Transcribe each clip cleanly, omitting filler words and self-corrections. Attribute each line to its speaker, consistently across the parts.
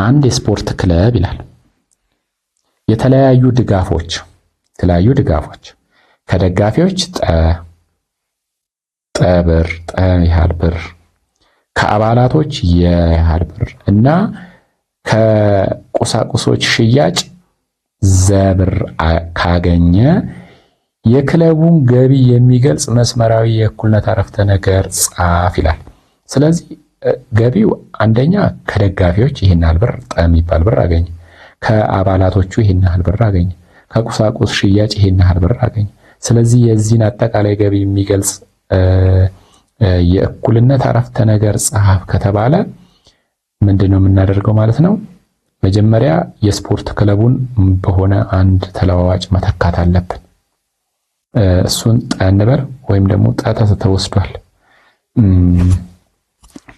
Speaker 1: አንድ የስፖርት ክለብ ይላል የተለያዩ ድጋፎች ከደጋፊዎች ጠብር ያህል ብር ከአባላቶች ያህል ብር እና ከቁሳቁሶች ሽያጭ ዘብር ካገኘ የክለቡን ገቢ የሚገልጽ መስመራዊ የእኩልነት አረፍተ ነገር ጻፍ ይላል። ስለዚህ ገቢው አንደኛ ከደጋፊዎች ይሄን ያህል ብር የሚባል ብር አገኘ፣ ከአባላቶቹ ይሄን ያህል ብር አገኘ፣ ከቁሳቁስ ሽያጭ ይሄን ያህል ብር አገኘ። ስለዚህ የዚህን አጠቃላይ ገቢ የሚገልጽ የእኩልነት አረፍተ ነገር ጻፍ ከተባለ ምንድነው የምናደርገው ማለት ነው? መጀመሪያ የስፖርት ክለቡን በሆነ አንድ ተለዋዋጭ መተካት አለብን። እሱን ጠንበር ወይም ደግሞ ጠተ ተወስዷል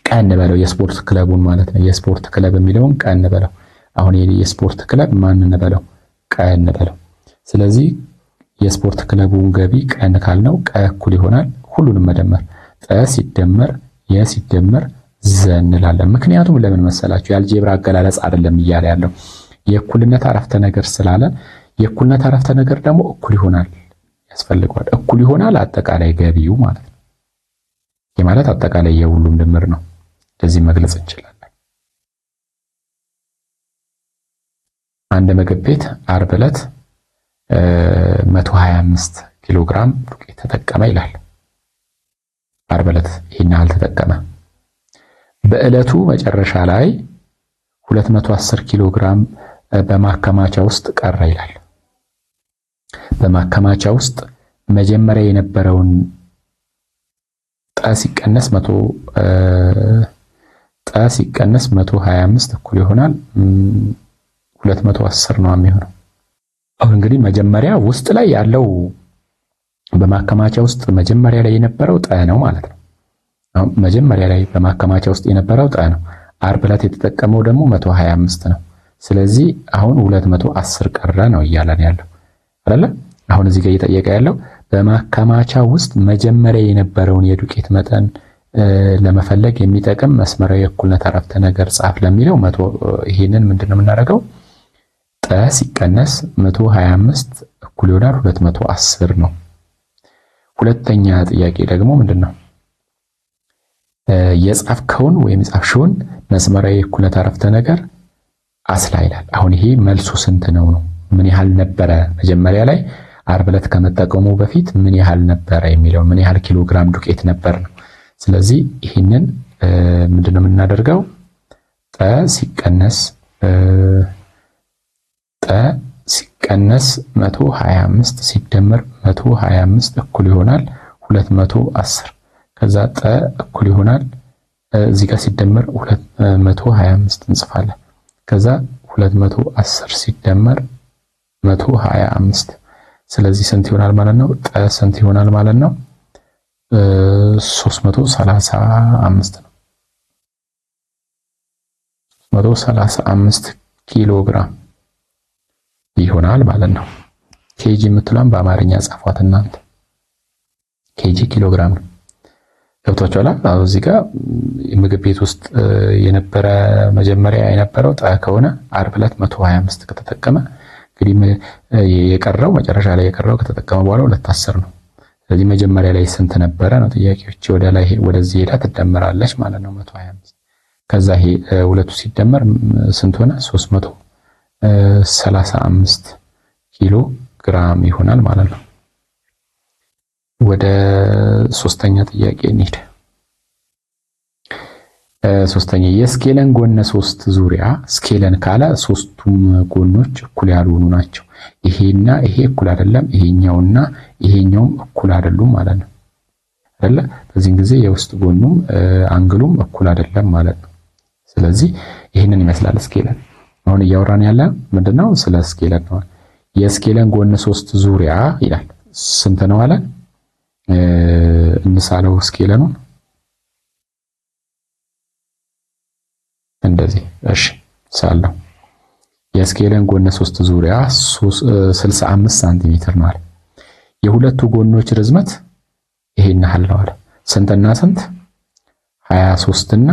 Speaker 1: ቀን በለው የስፖርት ክለቡን ማለት ነው። የስፖርት ክለብ የሚለውን ቀን በለው። አሁን የስፖርት ክለብ ማን እንበለው? ቀን በለው። ስለዚህ የስፖርት ክለቡን ገቢ ቀን ካልነው ቀ እኩል ይሆናል ሁሉንም መደመር ጠ ሲደመር የ ሲደመር ዘ እንላለን። ምክንያቱም ለምን መሰላችሁ? የአልጄብራ አገላለጽ አይደለም እያለ ያለው የእኩልነት አረፍተ ነገር ስላለ የእኩልነት አረፍተ ነገር ደግሞ እኩል ይሆናል ያስፈልገዋል። እኩል ይሆናል አጠቃላይ ገቢው ማለት ነው። ይህ ማለት አጠቃላይ የሁሉም ድምር ነው። እንደዚህ መግለጽ እንችላለን። አንድ ምግብ ቤት ዓርብ ዕለት 125 ኪሎ ግራም ዱቄት ተጠቀመ ይላል። ዓርብ ዕለት ይሄን ያህል ተጠቀመ። በዕለቱ መጨረሻ ላይ 210 ኪሎ ግራም በማከማቻ ውስጥ ቀረ ይላል። በማከማቻ ውስጥ መጀመሪያ የነበረውን ጠ ሲቀነስ 125 እኩል ይሆናል 210 ነው የሚሆነው። አሁን እንግዲህ መጀመሪያ ውስጥ ላይ ያለው በማከማቻ ውስጥ መጀመሪያ ላይ የነበረው ጠ ነው ማለት ነው። አሁን መጀመሪያ ላይ በማከማቻ ውስጥ የነበረው ጠ ነው። ዓርብ ዕለት የተጠቀመው ደግሞ 125 ነው። ስለዚህ አሁን 210 ቀረ ነው እያለን ያለው አይደለ? አሁን እዚህ ጋር እየጠየቀ ያለው በማከማቻ ውስጥ መጀመሪያ የነበረውን የዱቄት መጠን ለመፈለግ የሚጠቅም መስመራዊ የእኩልነት አረፍተ ነገር ጻፍ ለሚለው ይሄንን ምንድነው የምናደርገው? ጠ ሲቀነስ 125 እኩል ይሆናል 210 ነው። ሁለተኛ ጥያቄ ደግሞ ምንድነው? የጻፍከውን ወይም የጻፍሽውን መስመራዊ የእኩልነት አረፍተ ነገር አስላ ይላል። አሁን ይሄ መልሱ ስንት ነው ነው? ምን ያህል ነበረ መጀመሪያ ላይ ዓርብ ዕለት ከመጠቀሙ በፊት ምን ያህል ነበረ የሚለው ምን ያህል ኪሎ ግራም ዱቄት ነበር ነው። ስለዚህ ይህንን ምንድነው የምናደርገው? ጠ ሲቀነስ 125 ሲደመር 125 እኩል ይሆናል 210 ከዛ ጠ እኩል ይሆናል እዚህ ጋር ሲደመር 225 እንጽፋለን። ከዛ 210 ሲደመር 125 ስለዚህ ስንት ይሆናል ማለት ነው? ጠ ስንት ይሆናል ማለት ነው? 335 ነው። 335 ኪሎ ግራም ይሆናል ማለት ነው። ኬጂ የምትሏን በአማርኛ ጻፏት እናንተ። ኬጂ ኪሎ ግራም ነው። ገብቷችኋል? አሁን እዚህ ጋር ምግብ ቤት ውስጥ የነበረ መጀመሪያ የነበረው ጠ ከሆነ ዓርብ ዕለት 125 ከተጠቀመ እንግዲህ የቀረው መጨረሻ ላይ የቀረው ከተጠቀመ በኋላ 210 ነው። ስለዚህ መጀመሪያ ላይ ስንት ነበረ ነው ጥያቄዎች። ወደ ላይ ወደዚህ ሄዳ ትደመራለች ማለት ነው 125 ከዛ ይሄ ሁለቱ ሲደመር ስንት ሆነ? 335 ኪሎ ግራም ይሆናል ማለት ነው። ወደ ሶስተኛ ጥያቄ እንሂድ። ሶስተኛ የስኬለን ጎነ 3 ዙሪያ ስኬለን ካለ ሶስቱም ጎኖች እኩል ያልሆኑ ናቸው። ይሄና ይሄ እኩል አይደለም፣ ይሄኛውና ይሄኛውም እኩል አይደሉም ማለት ነው አይደለ? በዚህን ጊዜ የውስጥ ጎኑም አንግሉም እኩል አይደለም ማለት ነው። ስለዚህ ይሄንን ይመስላል ስኬለን። አሁን እያወራን ያለ ምንድነው? ስለ ስኬለን ነው። የስኬለን ጎነ 3 ዙሪያ ይላል። ስንት ነው አለ? እንሳለው ስኬለኑን እንደዚህ። እሺ ሳለው የስኬለን ጎነ 3 ዙሪያ 65 ሳንቲሜትር ነው አለ። የሁለቱ ጎኖች ርዝመት ይሄን ያህል ነው አለ። ስንትና ስንት? 23 እና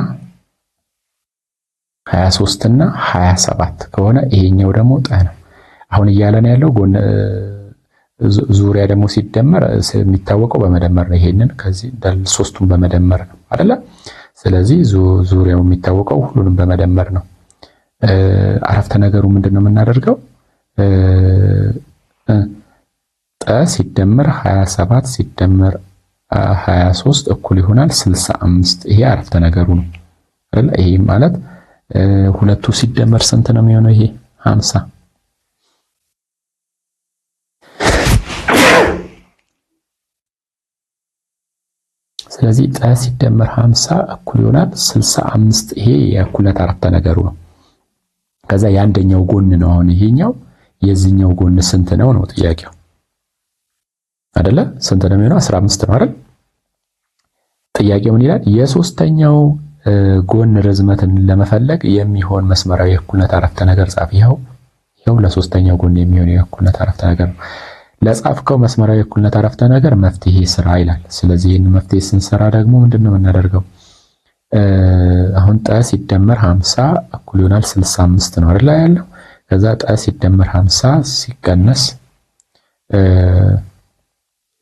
Speaker 1: 23 እና 27 ከሆነ ይሄኛው ደግሞ ጠ ነው። አሁን እያለን ያለው ጎን ዙሪያ ደግሞ ሲደመር የሚታወቀው በመደመር ነው። ይሄንን ከዚህ ሶስቱን በመደመር ነው አይደለ? ስለዚህ ዙሪያው የሚታወቀው ሁሉንም በመደመር ነው። አረፍተ ነገሩ ምንድነው የምናደርገው? ጠ ሲደመር 27 ሲደመር 23 እኩል ይሆናል 65። ይሄ አረፍተ ነገሩ ነው አይደል? ይሄ ማለት ሁለቱ ሲደመር ስንት ነው የሚሆነው? ይሄ 50። ስለዚህ ጠ ሲደመር 50 እኩል ይሆናል 65። ይሄ የእኩልነት አረፍተ ነገሩ ነው። ከዛ የአንደኛው ጎን ነው አሁን ይሄኛው። የዚህኛው ጎን ስንት ነው ነው ጥያቄው አይደለ? ስንት ነው የሚሆነው? 15 ነው አይደል? ጥያቄው ምን ይላል? የሶስተኛው ጎን ርዝመትን ለመፈለግ የሚሆን መስመራዊ የእኩልነት አረፍተ ነገር ጻፍ። ይኸው ለሶስተኛው ጎን የሚሆን የእኩልነት አረፍተ ነገር ነው። ለጻፍከው መስመራዊ የእኩልነት አረፍተ ነገር መፍትሄ ስራ ይላል። ስለዚህ ይህን መፍትሄ ስንሰራ ደግሞ ምንድነው የምናደርገው? አሁን ጠ ሲደመር 50 እኩል ይሆናል 65 ነው አይደል ያለው። ከዛ ጠ ሲደመር 50 ሲቀነስ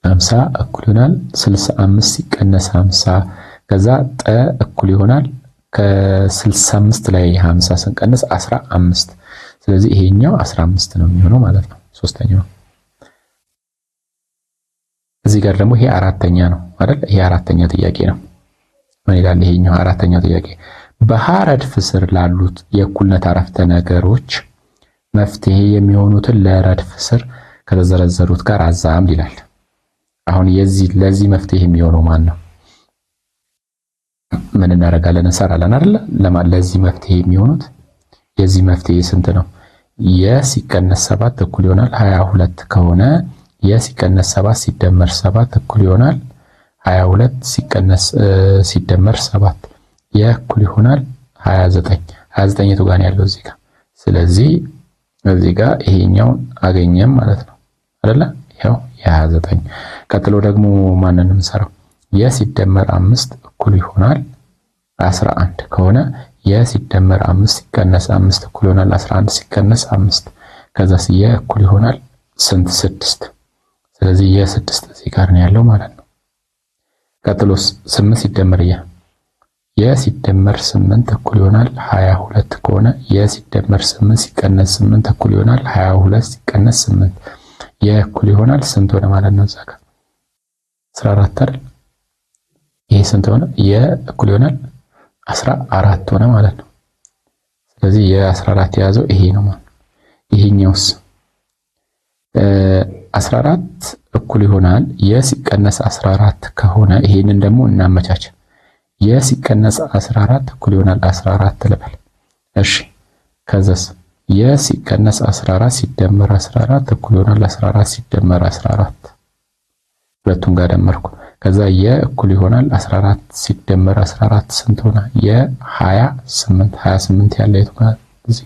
Speaker 1: 50 እኩል ይሆናል 65 ሲቀነስ 50 ከዛ ጠ እኩል ይሆናል ከ65 ላይ 50 ስንቀንስ 15። ስለዚህ ይሄኛው 15 ነው የሚሆነው ማለት ነው ሶስተኛው። እዚህ ጋር ደግሞ ይሄ አራተኛ ነው አይደል? ይሄ አራተኛ ጥያቄ ነው። ምን ይላል ይሄኛው አራተኛው ጥያቄ? በሀ ረድፍ ስር ላሉት የእኩልነት አረፍተ ነገሮች መፍትሄ የሚሆኑትን ለረድፍ ስር ከተዘረዘሩት ጋር አዛምድ ይላል። አሁን ለዚህ መፍትሄ የሚሆነው ማን ነው? ምን እናደርጋለን? እንሰራለን አይደል? ለዚህ መፍትሄ የሚሆኑት የዚህ መፍትሄ ስንት ነው? የሲቀነስ 7 እኩል ይሆናል 22 ከሆነ የሲቀነስ 7 ሲደመር 7 እኩል ይሆናል 22 ሲቀነስ ሲደመር 7 የእኩል ይሆናል 29። 29 የቱ ጋር ነው ያለው? እዚህ ጋር። ስለዚህ እዚህ ጋር ይሄኛውን አገኘም ማለት ነው አይደለ? ይሄው የ29። ቀጥሎ ደግሞ ማንንም እንሰራው? የሲደመር 5 እኩል ይሆናል 11 ከሆነ የሲደመር 5 ሲቀነስ 5 እኩል ይሆናል 11 ሲቀነስ 5 ከዛ የእኩል ይሆናል ስንት? 6። ስለዚህ የ6 እዚህ ጋር ነው ያለው ማለት ነው። ቀጥሎስ 8 ሲደመር የሲደመር 8 እኩል ይሆናል 22 ከሆነ የሲደመር 8 ሲቀነስ 8 እኩል ይሆናል 22 ሲቀነስ 8 የእኩል ይሆናል ስንት ሆነ ማለት ነው? እዛ ጋር 14 አይደል? ይሄ ስንት ሆነ? የእኩል ይሆናል 14 ሆነ ማለት ነው። ስለዚህ የ14 የያዘው ይሄ ነው ማለት ነው። ይሄኛውስ 14 እኩል ይሆናል የሲቀነስ 14 ከሆነ ይሄንን ደግሞ እናመቻች። የሲቀነስ 14 እኩል ይሆናል 14 ልበል። እሺ ከዛስ የሲቀነስ 14 ሲደመር 14 እኩል ይሆናል 14 ሲደመር 14 ሁለቱን ጋር ደመርኩ። ከዛ የእኩል ይሆናል 14 ሲደመር 14 ስንት ሆነ? የ28 ያለ የቱ ጋር? እዚህ